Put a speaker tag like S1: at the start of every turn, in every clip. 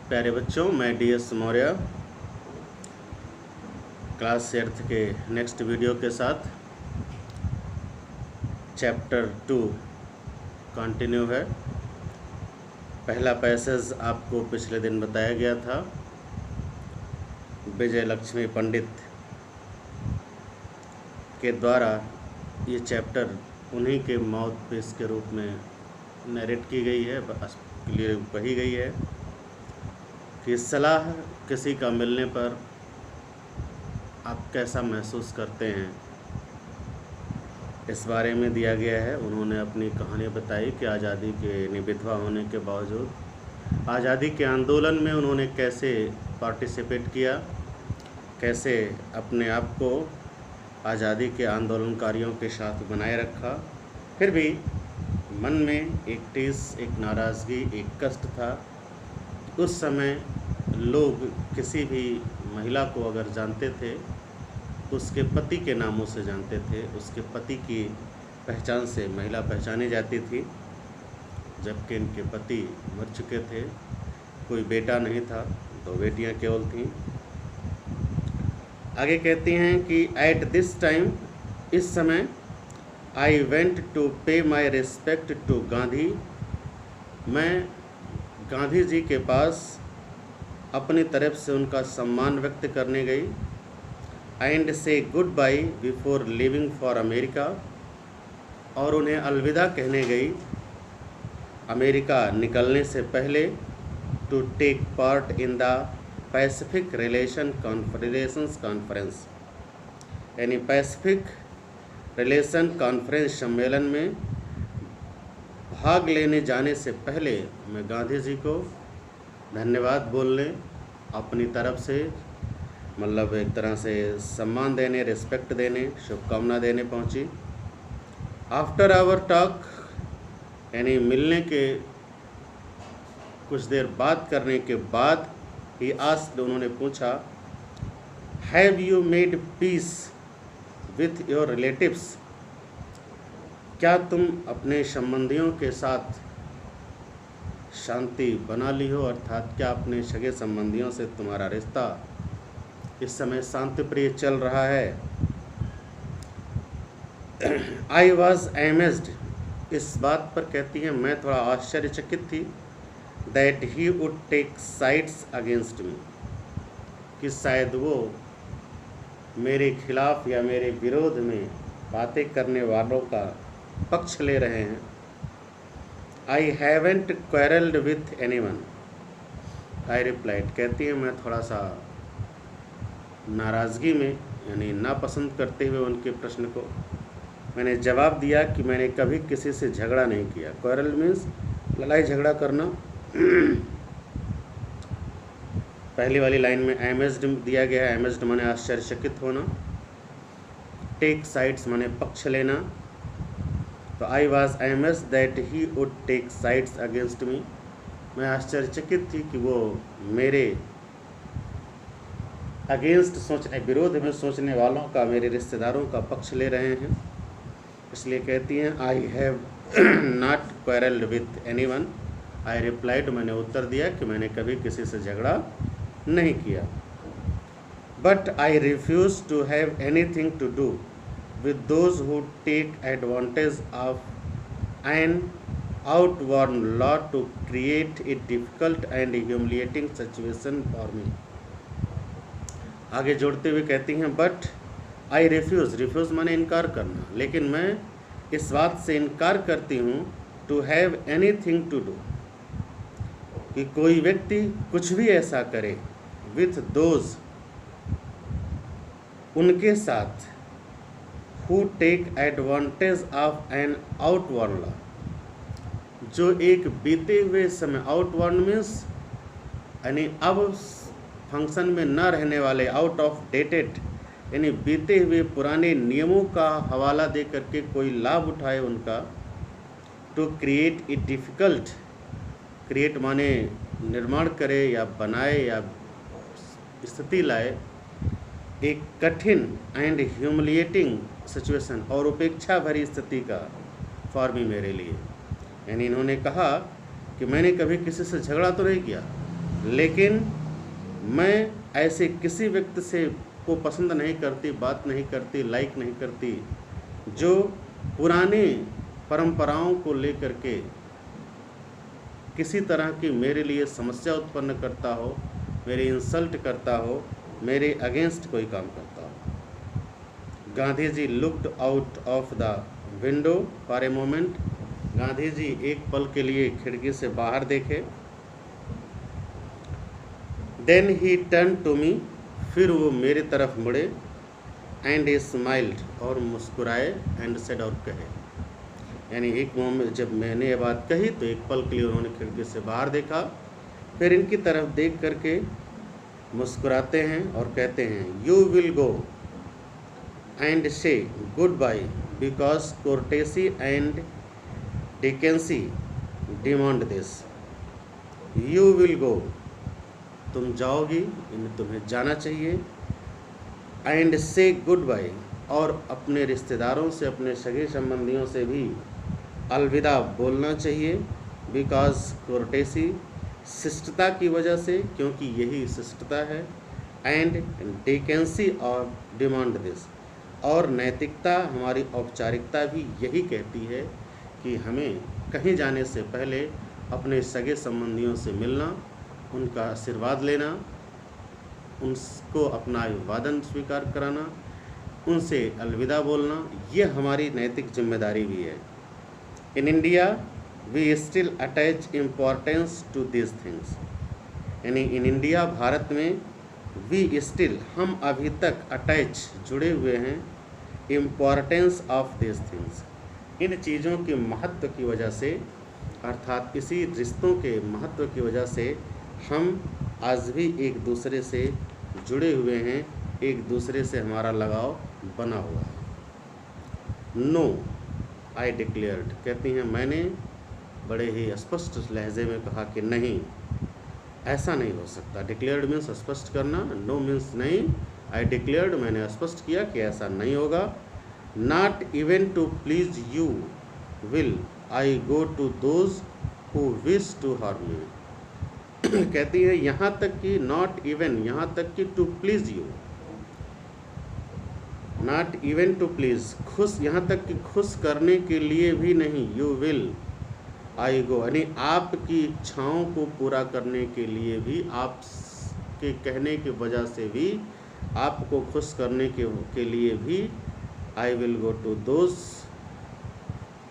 S1: प्यारे बच्चों, मैं DS मौर्य क्लास 8 के नेक्स्ट वीडियो के साथ चैप्टर 2 कंटिन्यू है। पहला पैसेज आपको पिछले दिन बताया गया था। विजय लक्ष्मी पंडित के द्वारा ये चैप्टर उन्हीं के माउथ पीस के रूप में नरेट की गई है, क्लियर कही गई है कि सलाह किसी का मिलने पर आप कैसा महसूस करते हैं, इस बारे में दिया गया है। उन्होंने अपनी कहानी बताई कि आज़ादी के विधवा होने के बावजूद आज़ादी के आंदोलन में उन्होंने कैसे पार्टिसिपेट किया, कैसे अपने आप को आज़ादी के आंदोलनकारियों के साथ बनाए रखा। फिर भी मन में एक टीस, एक नाराज़गी, एक कष्ट था। उस समय लोग किसी भी महिला को अगर जानते थे तो उसके पति के नामों से जानते थे। उसके पति की पहचान से महिला पहचानी जाती थी, जबकि इनके पति मर चुके थे। कोई बेटा नहीं था, 2 बेटियां केवल थीं। आगे कहती हैं कि एट दिस टाइम, इस समय, आई वेंट टू पे माई रिस्पेक्ट टू गांधी, मैं गांधी जी के पास अपनी तरफ से उनका सम्मान व्यक्त करने गई। And say goodbye before living for America, और उन्हें अलविदा कहने गई अमेरिका निकलने से पहले। To take part in the Pacific relations conference, यानी पैसिफिक रिलेशन कॉन्फ्रेंस सम्मेलन में भाग लेने जाने से पहले मैं गांधी जी को धन्यवाद बोलने अपनी तरफ से, मतलब एक तरह से सम्मान देने, रिस्पेक्ट देने, शुभकामना देने पहुंची। आफ्टर आवर टॉक, यानी मिलने के कुछ देर बात करने के बाद ही आस्क्ड, उन्होंने पूछा, have you made peace with your relatives, क्या तुम अपने संबंधियों के साथ शांति बना ली हो, अर्थात क्या अपने सगे संबंधियों से तुम्हारा रिश्ता इस समय शांति प्रिय चल रहा है। आई वॉज एमेज्ड, इस बात पर कहती हैं मैं थोड़ा आश्चर्यचकित थी। That he would take sides against me, कि शायद वो मेरे खिलाफ या मेरे विरोध में बातें करने वालों का पक्ष ले रहे हैं। I haven't quarrelled with anyone, I replied, कहती है मैं थोड़ा सा नाराज़गी में, यानी नापसंद करते हुए उनके प्रश्न को मैंने जवाब दिया कि मैंने कभी किसी से झगड़ा नहीं किया। क्वेरल मीन्स लड़ाई झगड़ा करना। पहली वाली लाइन में एमेज्ड दिया गया है। एमेज्ड माने आश्चर्यचकित होना, टेक साइड्स माने पक्ष लेना। तो I was amazed that he would take sides against me, मैं आश्चर्यचकित थी कि वो मेरे अगेंस्ट सोचने, विरोध में सोचने वालों का, मेरे रिश्तेदारों का पक्ष ले रहे हैं। इसलिए कहती हैं I have not quarrelled with anyone, I replied, मैंने उत्तर दिया कि मैंने कभी किसी से झगड़ा नहीं किया। But I refuse to have anything to do with those who take advantage of an outworn law to create a difficult and humiliating situation for me. आगे जोड़ते हुए कहती हैं बट आई रिफ्यूज़, रिफ्यूज़ माने इनकार करना, लेकिन मैं इस बात से इनकार करती हूँ to have anything to do, कि कोई व्यक्ति कुछ भी ऐसा करे, विथ दोज, उनके साथ, who take advantage of an outworn law, जो एक बीते हुए समय, आउटवर्न मीन्स यानी अब फंक्शन में न रहने वाले, आउट ऑफ डेटेड, यानी बीते हुए पुराने नियमों का हवाला दे करके कोई लाभ उठाए उनका। To create a difficult, create माने निर्माण करे या बनाए या स्थिति लाए, एक कठिन एंड ह्यूमिलिएटिंग सिचुएशन, और उपेक्षा भरी स्थिति का, फॉर मी, मेरे लिए। यानी इन्होंने कहा कि मैंने कभी किसी से झगड़ा तो नहीं किया, लेकिन मैं ऐसे किसी व्यक्ति से को पसंद नहीं करती, बात नहीं करती, लाइक नहीं करती, जो पुरानी परंपराओं को लेकर के किसी तरह की मेरे लिए समस्या उत्पन्न करता हो, मेरी इंसल्ट करता हो, मेरे अगेंस्ट कोई काम करता हो। Gandhi ji looked out of the window for a moment. Gandhi ji एक पल के लिए खिड़की से बाहर देखे। Then he turn to me, फिर वो मेरी तरफ मुड़े, एंड स्माइल्ड, और मुस्कुराए, एंड सेड, और कहे, यानी एक मोमेंट जब मैंने ये बात कही तो एक पल के लिए उन्होंने खिड़की से बाहर देखा, फिर इनकी तरफ देख करके मुस्कुराते हैं और कहते हैं, you will go and say goodbye because courtesy and decency demand this. You will go, तुम जाओगी, तुम्हें जाना चाहिए, एंड से गुड बाय, और अपने रिश्तेदारों से, अपने सगे संबंधियों से भी अलविदा बोलना चाहिए, बिकॉज कोर्टेसी, शिष्टता की वजह से, क्योंकि यही शिष्टता है, एंड डिकेंसी और डिमांड दिस, और नैतिकता, हमारी औपचारिकता भी यही कहती है कि हमें कहीं जाने से पहले अपने सगे संबंधियों से मिलना, उनका आशीर्वाद लेना, उनको अपना अभिवादन स्वीकार कराना, उनसे अलविदा बोलना, ये हमारी नैतिक जिम्मेदारी भी है। In India we still attach importance to this things, यानी इन इंडिया, भारत में, वी स्टिल, हम अभी तक अटैच, जुड़े हुए हैं, इम्पोर्टेंस ऑफ दिस थिंग्स, इन चीज़ों के महत्व की वजह से, अर्थात इसी रिश्तों के महत्व की वजह से हम आज भी एक दूसरे से जुड़े हुए हैं, एक दूसरे से हमारा लगाव बना हुआ है। नो आई डिक्लेयर्ड, कहती हैं मैंने बड़े ही स्पष्ट लहजे में कहा कि नहीं, ऐसा नहीं हो सकता। डिक्लेयर्ड मीन्स स्पष्ट करना, नो मीन्स नहीं। आई डिक्लेयर्ड, मैंने स्पष्ट किया कि ऐसा नहीं होगा। Not even to please you will I go to those who wish to harm me. कहती है यहाँ तक कि नॉट इवन, यहाँ तक कि to please you, not even to please, खुश, यहाँ तक कि खुश करने के लिए भी नहीं, यू विल आई गो, यानी आपकी इच्छाओं को पूरा करने के लिए भी, आपके कहने की वजह से भी, आपको खुश करने के लिए भी, I will go to those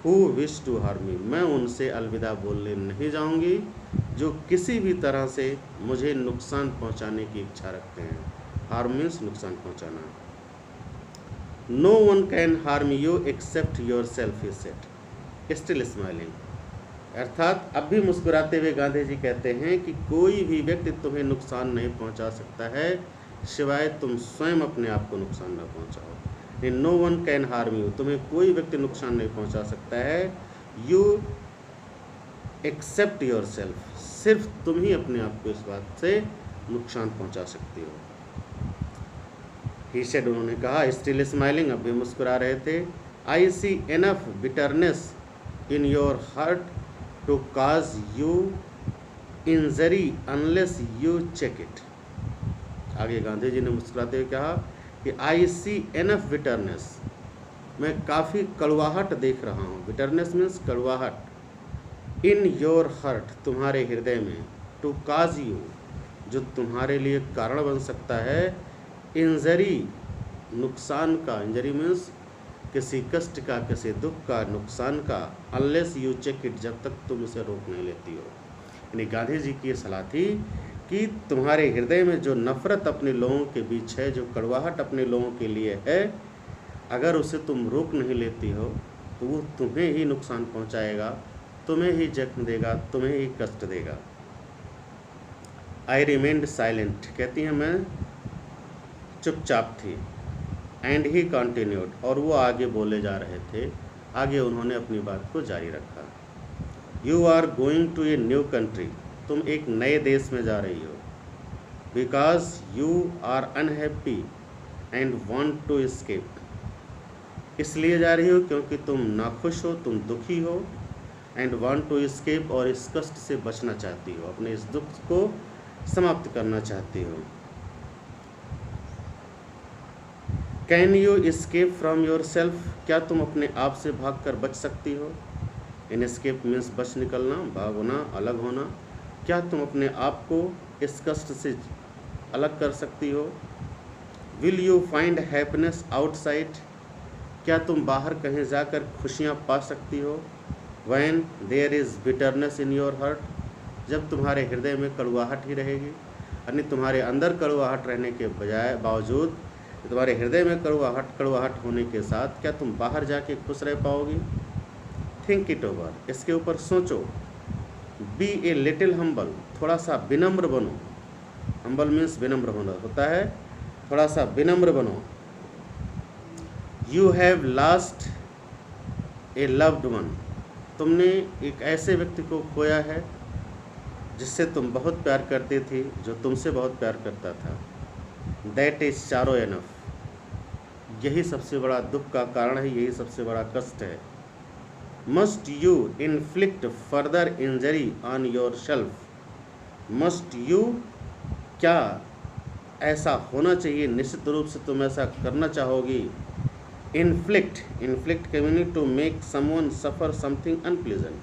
S1: who wish to harm me, मैं उनसे अलविदा बोलने नहीं जाऊंगी जो किसी भी तरह से मुझे नुकसान पहुंचाने की इच्छा रखते हैं। हार्म मीन्स नुकसान पहुंचाना। No one can harm you except yourself, he said, still smiling, अर्थात अब भी मुस्कुराते हुए गांधी जी कहते हैं कि कोई भी व्यक्ति तुम्हें नुकसान नहीं पहुंचा सकता है सिवाय तुम स्वयं अपने आप को नुकसान न पहुंचाओ। No one can harm you, तुम्हें कोई व्यक्ति नुकसान नहीं पहुंचा सकता है, यू एक्सेप्ट योर सेल्फ, सिर्फ तुम ही अपने आप को इस बात से नुकसान पहुंचा सकती हो। ही सेड, उन्होंने कहा, स्टिल स्माइलिंग, अब भी मुस्कुरा रहे थे, I see enough bitterness in your heart to cause you injury unless you check it. आगे गांधी जी ने मुस्कुराते हुए कहा कि आई सी इनफ बिटरनेस, मैं काफ़ी कड़वाहट देख रहा हूँ, बिटरनेस मीन्स कड़वाहट, इन योर हार्ट, तुम्हारे हृदय में, टू काज यू, जो तुम्हारे लिए कारण बन सकता है, इंजरी, नुकसान का, इंजरी मीन्स किसी कष्ट का, किसी दुख का, नुकसान का, अनलेस यू चेक इट, जब तक तुम इसे रोक नहीं लेती हो। यानी गांधी जी की ये सलाह थी कि तुम्हारे हृदय में जो नफ़रत अपने लोगों के बीच है, जो कड़वाहट अपने लोगों के लिए है, अगर उसे तुम रोक नहीं लेती हो तो वो तुम्हें ही नुकसान पहुंचाएगा, तुम्हें ही जख्म देगा, तुम्हें ही कष्ट देगा। आई रिमेंड साइलेंट, कहती हैं मैं चुपचाप थी, एंड ही कंटिन्यूड, और वो आगे बोले जा रहे थे, आगे उन्होंने अपनी बात को जारी रखा। You are going to a new country, तुम एक नए देश में जा रही हो, because you are unhappy and want to escape, इसलिए जा रही हो क्योंकि तुम नाखुश हो, तुम दुखी हो, एंड वॉन्ट टू एस्केप, और इस कष्ट से बचना चाहती हो, अपने इस दुख को समाप्त करना चाहती हो। Can you escape from your self, क्या तुम अपने आप से भाग कर बच सकती हो। इन एस्केप मीन्स बच निकलना, भागना, अलग होना। क्या तुम अपने आप को इस कष्ट से अलग कर सकती हो। Will you find happiness outside, क्या तुम बाहर कहीं जाकर खुशियाँ पा सकती हो। When there is bitterness in your heart, जब तुम्हारे हृदय में कड़वाहट ही रहेगी, यानी तुम्हारे अंदर कड़वाहट रहने के बावजूद तुम्हारे हृदय में कड़वाहट होने के साथ क्या तुम बाहर जाके खुश रह पाओगी। थिंक इट ओवर, इसके ऊपर सोचो। बी ए लिटिल हम्बल, थोड़ा सा विनम्र बनो। हम्बल मीन्स विनम्र होना होता है, थोड़ा सा विनम्र बनो। You have lost A loved one, तुमने एक ऐसे व्यक्ति को खोया है जिससे तुम बहुत प्यार करती थी, जो तुमसे बहुत प्यार करता था। दैट इज चारो एनफ, यही सबसे बड़ा दुख का कारण है, यही सबसे बड़ा कष्ट है। Must you inflict further injury on your self, must you, क्या ऐसा होना चाहिए, निश्चित रूप से तुम ऐसा करना चाहोगी। इन्फ्लिक्ट के meaning to make someone suffer something unpleasant,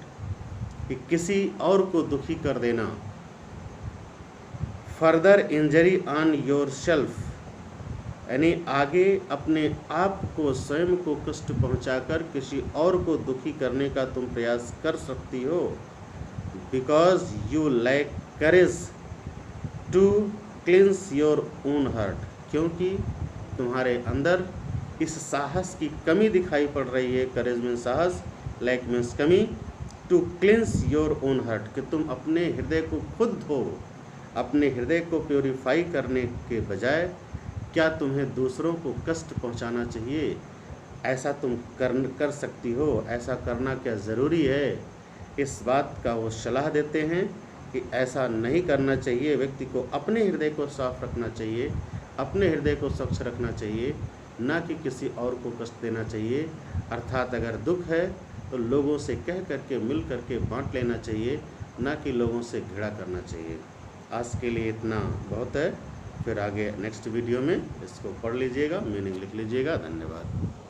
S1: कि किसी और को दुखी कर देना। Further injury on yourself, यानी आगे अपने आप को, स्वयं को कष्ट पहुंचाकर किसी और को दुखी करने का तुम प्रयास कर सकती हो। Because you lack courage to cleanse your own heart, क्योंकि तुम्हारे अंदर इस साहस की कमी दिखाई पड़ रही है। करेज मीन्स साहस, लैक मीन्स कमी, to cleanse your own heart, कि तुम अपने हृदय को खुद धो। अपने हृदय को प्योरीफाई करने के बजाय क्या तुम्हें दूसरों को कष्ट पहुंचाना चाहिए। ऐसा तुम कर सकती हो, ऐसा करना क्या ज़रूरी है। इस बात का वो सलाह देते हैं कि ऐसा नहीं करना चाहिए। व्यक्ति को अपने हृदय को साफ रखना चाहिए, अपने हृदय को स्वच्छ रखना चाहिए, ना कि किसी और को कष्ट देना चाहिए। अर्थात अगर दुख है तो लोगों से कह करके, मिल करके बांट लेना चाहिए, ना कि लोगों से घृणा करना चाहिए। आज के लिए इतना बहुत है, फिर आगे नेक्स्ट वीडियो में इसको पढ़ लीजिएगा, मीनिंग लिख लीजिएगा। धन्यवाद।